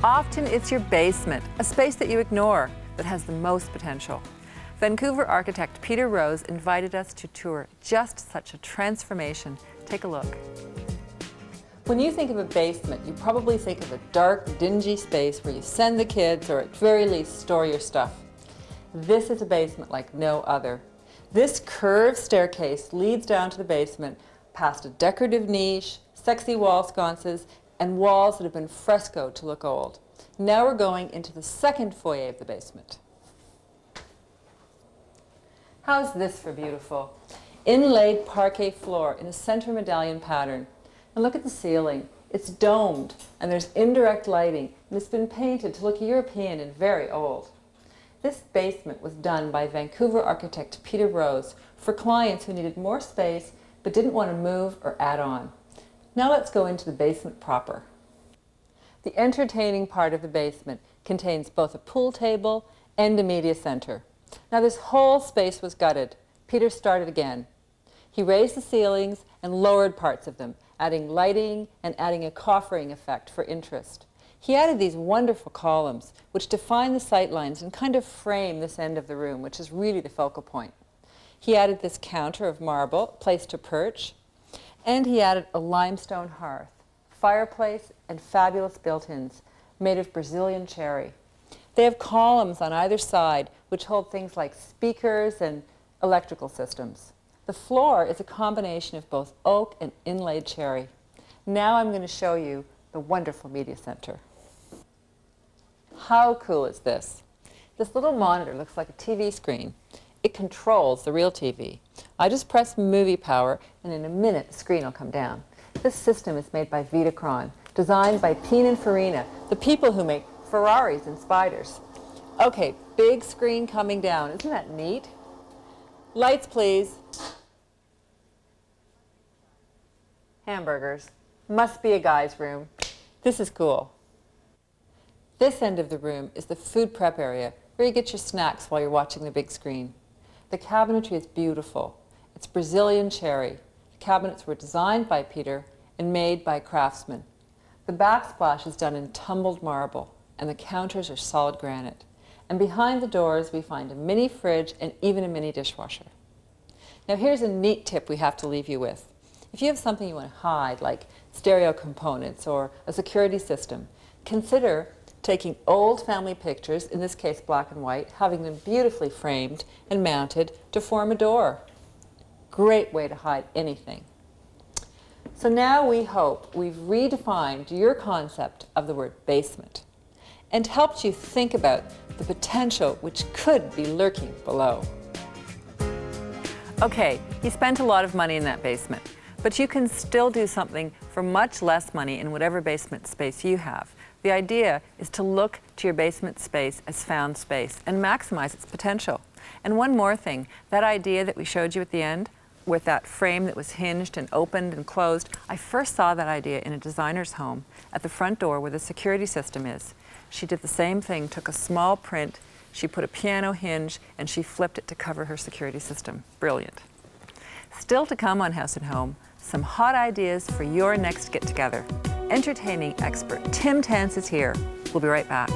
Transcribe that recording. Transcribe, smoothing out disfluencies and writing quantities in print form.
Often it's your basement, a space that you ignore, that has the most potential. Vancouver architect Peter Rose invited us to tour just such a transformation. Take a look. When you think of a basement, you probably think of a dark, dingy space where you send the kids or at very least store your stuff. This is a basement like no other. This curved staircase leads down to the basement past a decorative niche, sexy wall sconces, and walls that have been frescoed to look old. Now we're going into the second foyer of the basement. How's this for beautiful? Inlaid parquet floor in a center medallion pattern. And look at the ceiling. It's domed, and there's indirect lighting, and it's been painted to look European and very old. This basement was done by Vancouver architect Peter Rose for clients who needed more space but didn't want to move or add on. Now let's go into the basement proper. The entertaining part of the basement contains both a pool table and a media center. Now this whole space was gutted. Peter started again. He raised the ceilings and lowered parts of them, adding lighting and adding a coffering effect for interest. He added these wonderful columns which define the sight lines and kind of frame this end of the room, which is really the focal point. He added this counter of marble, place to perch, and he added a limestone hearth, fireplace, and fabulous built-ins made of Brazilian cherry. They have columns on either side which hold things like speakers and electrical systems. The floor is a combination of both oak and inlaid cherry. Now I'm going to show you the wonderful media center. How cool is this? This little monitor looks like a TV screen. It controls the real TV. I just press movie power, and in a minute the screen will come down. This system is made by Vitacron, designed by Pininfarina, the people who make Ferraris and Spyders. Okay, big screen coming down. Isn't that neat? Lights, please. Hamburgers. Must be a guy's room. This is cool. This end of the room is the food prep area, where you get your snacks while you're watching the big screen. The cabinetry is beautiful. It's Brazilian cherry. The cabinets were designed by Peter and made by craftsmen. The backsplash is done in tumbled marble, and the counters are solid granite. And behind the doors we find a mini fridge and even a mini dishwasher. Now here's a neat tip we have to leave you with. If you have something you want to hide, like stereo components or a security system, consider taking old family pictures, in this case black and white, having them beautifully framed and mounted to form a door. Great way to hide anything. So now we hope we've redefined your concept of the word basement and helped you think about the potential which could be lurking below. Okay, you spent a lot of money in that basement, but you can still do something for much less money in whatever basement space you have. The idea is to look to your basement space as found space and maximize its potential. And one more thing, that idea that we showed you at the end, with that frame that was hinged and opened and closed, I first saw that idea in a designer's home at the front door where the security system is. She did the same thing, took a small print, she put a piano hinge, and she flipped it to cover her security system. Brilliant. Still to come on House and Home, some hot ideas for your next get-together. Entertaining expert Tim Tance is here. We'll be right back.